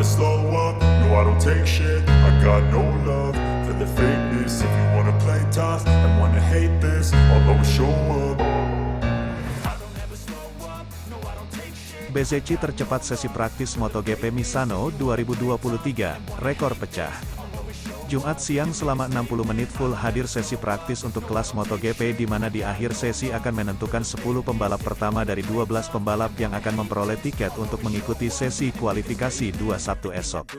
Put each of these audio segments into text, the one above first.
slow up, no I don't take shit. I got no love for the fakeness. If you wanna play tough and wanna hate this, I'll always show up. Bezzecchi tercepat sesi praktis MotoGP Misano 2023, rekor pecah. Jumat siang selama 60 menit full hadir sesi praktis untuk kelas MotoGP di mana di akhir sesi akan menentukan 10 pembalap pertama dari 12 pembalap yang akan memperoleh tiket untuk mengikuti sesi kualifikasi 2 Sabtu esok.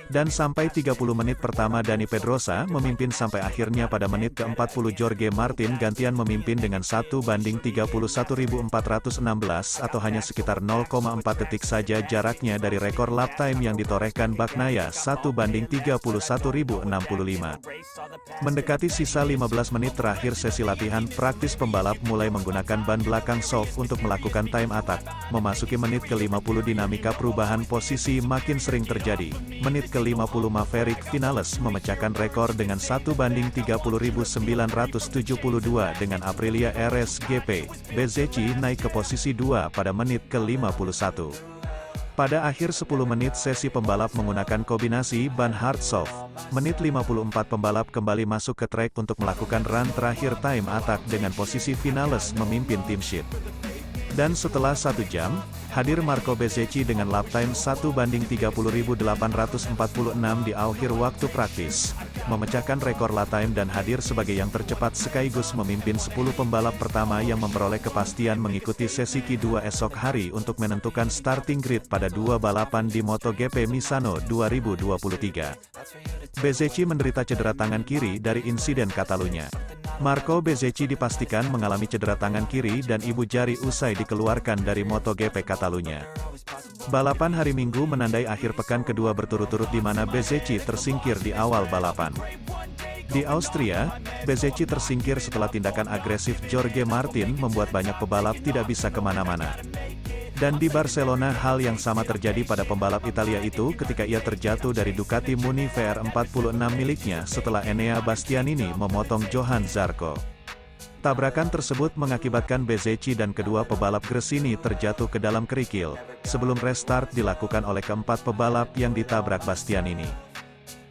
Dan sampai 30 menit pertama Dani Pedrosa memimpin sampai akhirnya pada menit ke-40 Jorge Martin gantian memimpin dengan 1:31.416 atau hanya sekitar 0,4 detik saja jaraknya dari rekor lap time yang ditorehkan Bagnaia 1:31.065. Mendekati sisa 15 menit terakhir sesi latihan praktis pembalap mulai menggunakan ban belakang soft untuk melakukan time attack. Memasuki menit ke-50 dinamika perubahan posisi makin sering terjadi. Menit ke-50 Maverick Vinales memecahkan rekor dengan 1:30.972 dengan Aprilia RS GP. Bezzecchi naik ke posisi 2 pada menit ke-51. Pada akhir 10 menit sesi pembalap menggunakan kombinasi ban hard soft. Menit 54 pembalap kembali masuk ke track untuk melakukan run terakhir time attack dengan posisi Vinales memimpin tim sheet. Dan setelah 1 jam, hadir Marco Bezzecchi dengan lap time 1:30.846 di akhir waktu praktis. Memecahkan rekor lap time dan hadir sebagai yang tercepat sekaligus memimpin 10 pembalap pertama yang memperoleh kepastian mengikuti sesi Q2 esok hari untuk menentukan starting grid pada 2 balapan di MotoGP Misano 2023. Bezzecchi menderita cedera tangan kiri dari insiden Catalunya. Marco Bezzecchi dipastikan mengalami cedera tangan kiri dan ibu jari usai dikeluarkan dari MotoGP Catalunya. Balapan hari Minggu menandai akhir pekan kedua berturut-turut di mana Bezzecchi tersingkir di awal balapan. Di Austria, Bezzecchi tersingkir setelah tindakan agresif Jorge Martin membuat banyak pebalap tidak bisa kemana-mana. Dan di Barcelona hal yang sama terjadi pada pembalap Italia itu ketika ia terjatuh dari Ducati Muni VR46 miliknya setelah Enea Bastianini memotong Johann Zarco. Tabrakan tersebut mengakibatkan Bezzecchi dan kedua pebalap Gresini terjatuh ke dalam kerikil, sebelum restart dilakukan oleh keempat pebalap yang ditabrak Bastianini.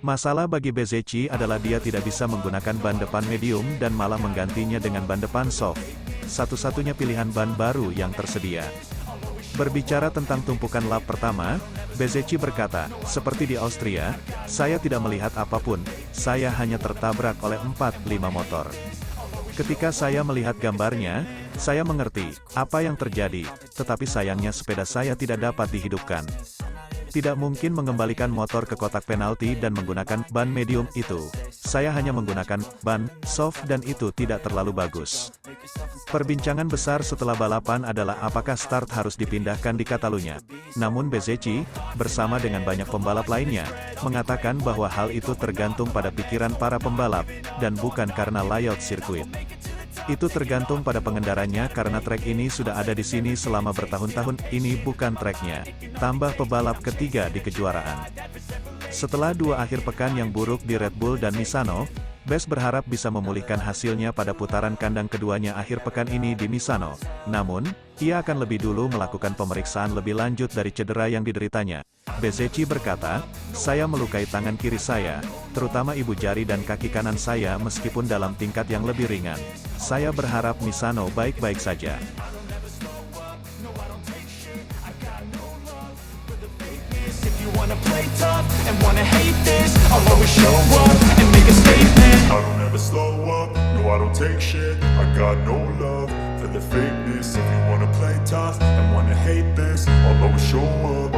Masalah bagi Bezzecchi adalah dia tidak bisa menggunakan ban depan medium dan malah menggantinya dengan ban depan soft, satu-satunya pilihan ban baru yang tersedia. Berbicara tentang tumpukan lap pertama, Bezzecchi berkata, seperti di Austria, saya tidak melihat apapun, saya hanya tertabrak oleh 4-5 motor. Ketika saya melihat gambarnya, saya mengerti apa yang terjadi, tetapi sayangnya sepeda saya tidak dapat dihidupkan. Tidak mungkin mengembalikan motor ke kotak penalti dan menggunakan ban medium itu. Saya hanya menggunakan ban soft dan itu tidak terlalu bagus. Perbincangan besar setelah balapan adalah apakah start harus dipindahkan di Catalunya. Namun Bezzecchi, bersama dengan banyak pembalap lainnya, mengatakan bahwa hal itu tergantung pada pikiran para pembalap, dan bukan karena layout sirkuit. Itu tergantung pada pengendaranya karena trek ini sudah ada di sini selama bertahun-tahun, ini bukan treknya. Tambah pebalap ketiga di kejuaraan. Setelah 2 akhir pekan yang buruk di Red Bull dan Misano, Bez berharap bisa memulihkan hasilnya pada putaran kandang keduanya akhir pekan ini di Misano. Namun, ia akan lebih dulu melakukan pemeriksaan lebih lanjut dari cedera yang dideritanya. Bezzecchi berkata, saya melukai tangan kiri saya, terutama ibu jari dan kaki kanan saya meskipun dalam tingkat yang lebih ringan. Saya berharap Misano baik-baik saja. I don't ever slow up, no I don't take shit. I got no love for the fakeness. If you wanna play tough and wanna hate this, I'll always show up.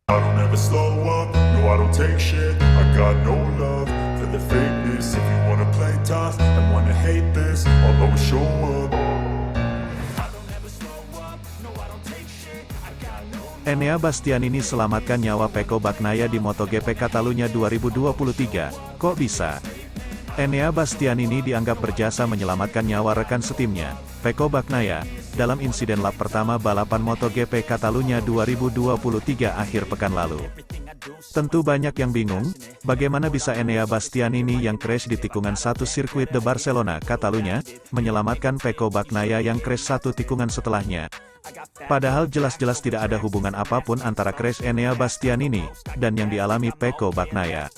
I don't ever slow up, no I don't take shit. I got no love for the fakeness. If you wanna play tough and wanna hate this, I'll always show up. Enea Bastianini selamatkan nyawa Pecco Bagnaia di MotoGP Catalunya 2023. Kok bisa? Enea Bastianini dianggap berjasa menyelamatkan nyawa rekan setimnya, Pecco Bagnaia, dalam insiden lap pertama balapan MotoGP Catalunya 2023 akhir pekan lalu. Tentu banyak yang bingung, bagaimana bisa Enea Bastianini yang crash di tikungan 1 sirkuit de Barcelona, Catalunya, menyelamatkan Pecco Bagnaia yang crash 1 tikungan setelahnya. Padahal jelas-jelas tidak ada hubungan apapun antara crash Enea Bastianini dan yang dialami Pecco Bagnaia.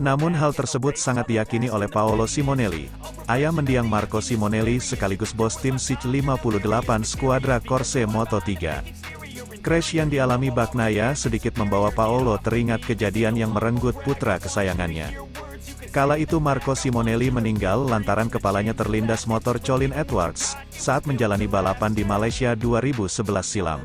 Namun hal tersebut sangat diyakini oleh Paolo Simonelli, ayah mendiang Marco Simonelli sekaligus bos tim SIC58 Squadra Corse Moto3. Crash yang dialami Bagnaia sedikit membawa Paolo teringat kejadian yang merenggut putra kesayangannya. Kala itu Marco Simonelli meninggal lantaran kepalanya terlindas motor Colin Edwards saat menjalani balapan di Malaysia 2011 silam.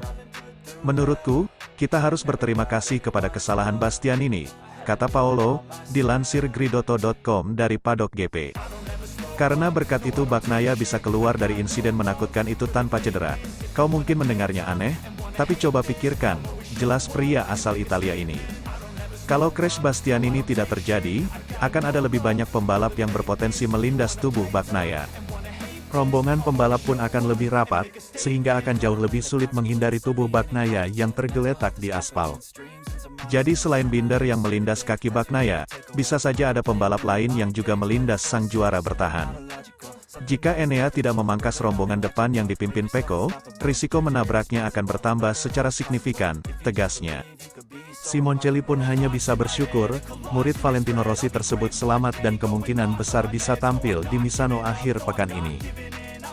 Menurutku, kita harus berterima kasih kepada kesalahan Bastianini, kata Paolo, dilansir Gridotto.com dari Paddock GP. Karena berkat itu Bagnaia bisa keluar dari insiden menakutkan itu tanpa cedera. Kau mungkin mendengarnya aneh, tapi coba pikirkan, jelas pria asal Italia ini. Kalau crash Bastianini tidak terjadi, akan ada lebih banyak pembalap yang berpotensi melindas tubuh Bagnaia. Rombongan pembalap pun akan lebih rapat, sehingga akan jauh lebih sulit menghindari tubuh Bagnaia yang tergeletak di aspal. Jadi selain Binder yang melindas kaki Bagnaia, bisa saja ada pembalap lain yang juga melindas sang juara bertahan. Jika Enea tidak memangkas rombongan depan yang dipimpin Pecco, risiko menabraknya akan bertambah secara signifikan, tegasnya. Simoncelli pun hanya bisa bersyukur, murid Valentino Rossi tersebut selamat dan kemungkinan besar bisa tampil di Misano akhir pekan ini.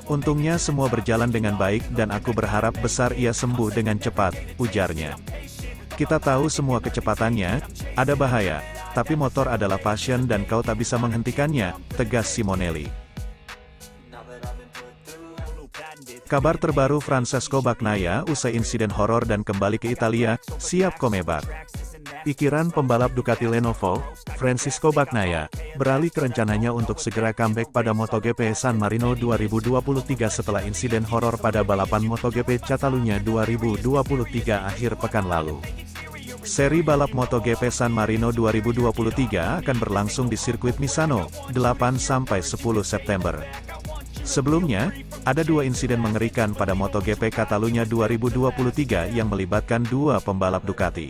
Untungnya semua berjalan dengan baik dan aku berharap besar ia sembuh dengan cepat, ujarnya. Kita tahu semua kecepatannya, ada bahaya, tapi motor adalah passion dan kau tak bisa menghentikannya, tegas Simonelli. Kabar terbaru Francesco Bagnaia usai insiden horor dan kembali ke Italia, siap comeback. Pikiran pembalap Ducati Lenovo, Francisco Bagnaia, beralih ke rencananya untuk segera comeback pada MotoGP San Marino 2023 setelah insiden horor pada balapan MotoGP Catalunya 2023 akhir pekan lalu. Seri balap MotoGP San Marino 2023 akan berlangsung di sirkuit Misano, 8–10 September. Sebelumnya, ada dua insiden mengerikan pada MotoGP Catalunya 2023 yang melibatkan dua pembalap Ducati.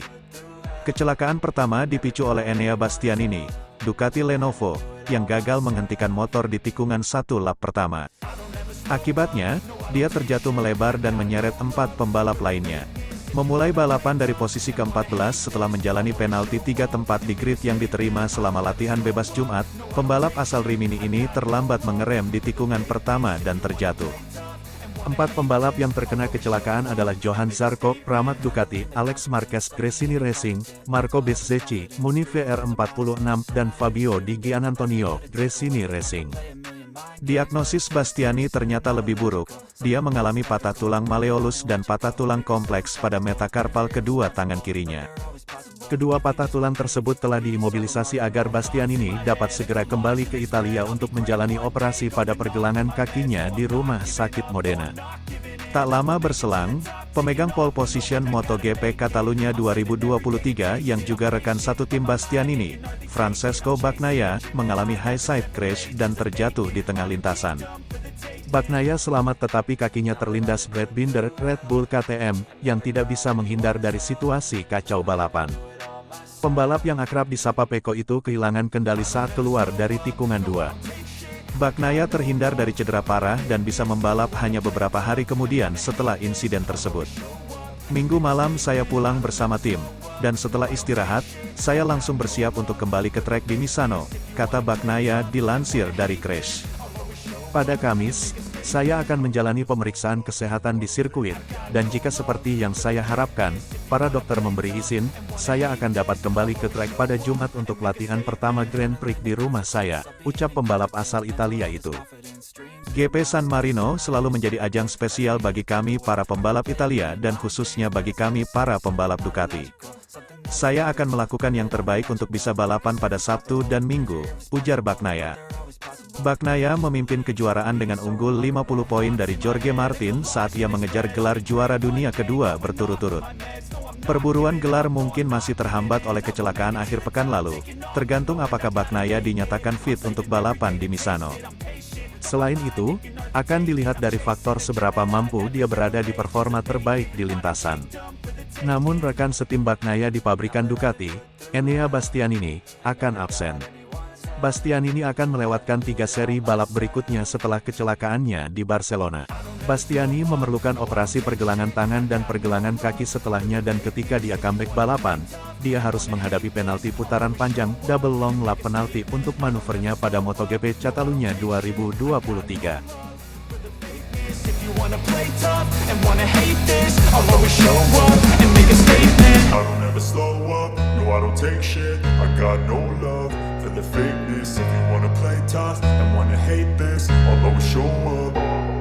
Kecelakaan pertama dipicu oleh Enea Bastianini, Ducati Lenovo, yang gagal menghentikan motor di tikungan 1 lap pertama. Akibatnya, dia terjatuh melebar dan menyeret 4 pembalap lainnya. Memulai balapan dari posisi ke-14 setelah menjalani penalti 3 tempat di grid yang diterima selama latihan bebas Jumat, pembalap asal Rimini ini terlambat mengerem di tikungan pertama dan terjatuh. 4 pembalap yang terkena kecelakaan adalah Johan Zarco, Pramac Ducati, Alex Marquez Gresini Racing, Marco Bezzecchi, Muni VR46, dan Fabio Di Gianantonio, Gresini Racing. Diagnosis Bastiani ternyata lebih buruk, dia mengalami patah tulang malleolus dan patah tulang kompleks pada metakarpal kedua tangan kirinya. Kedua patah tulang tersebut telah diimobilisasi agar Bastianini dapat segera kembali ke Italia untuk menjalani operasi pada pergelangan kakinya di rumah sakit Modena. Tak lama berselang, pemegang pole position MotoGP Catalunya 2023 yang juga rekan satu tim Bastianini, Francesco Bagnaia, mengalami high side crash dan terjatuh di tengah lintasan. Bagnaia selamat tetapi kakinya terlindas Brad Binder, Red Bull KTM, yang tidak bisa menghindar dari situasi kacau balapan. Pembalap yang akrab disapa Pecco itu kehilangan kendali saat keluar dari tikungan 2. Bagnaia terhindar dari cedera parah dan bisa membalap hanya beberapa hari kemudian setelah insiden tersebut. Minggu malam saya pulang bersama tim, dan setelah istirahat, saya langsung bersiap untuk kembali ke trek di Misano, kata Bagnaia dilansir dari Crash. Pada Kamis, saya akan menjalani pemeriksaan kesehatan di sirkuit, dan jika seperti yang saya harapkan, para dokter memberi izin, saya akan dapat kembali ke trek pada Jumat untuk latihan pertama Grand Prix di rumah saya, ucap pembalap asal Italia itu. GP San Marino selalu menjadi ajang spesial bagi kami para pembalap Italia dan khususnya bagi kami para pembalap Ducati. Saya akan melakukan yang terbaik untuk bisa balapan pada Sabtu dan Minggu, ujar Bagnaia. Bagnaia memimpin kejuaraan dengan unggul 50 poin dari Jorge Martin saat ia mengejar gelar juara dunia kedua berturut-turut. Perburuan gelar mungkin masih terhambat oleh kecelakaan akhir pekan lalu, tergantung apakah Bagnaia dinyatakan fit untuk balapan di Misano. Selain itu, akan dilihat dari faktor seberapa mampu dia berada di performa terbaik di lintasan. Namun rekan setim Bagnaia di pabrikan Ducati, Enea Bastianini, akan absen. Bastianini akan melewatkan 3 seri balap berikutnya setelah kecelakaannya di Barcelona. Bastianini memerlukan operasi pergelangan tangan dan pergelangan kaki setelahnya dan ketika dia comeback balapan, dia harus menghadapi penalti putaran panjang double long lap penalti untuk manuvernya pada MotoGP Catalunya 2023. I don't ever slow up, no I don't take shit. I got no love for the fakeness. If you wanna play tough and wanna hate this, I'll always show up.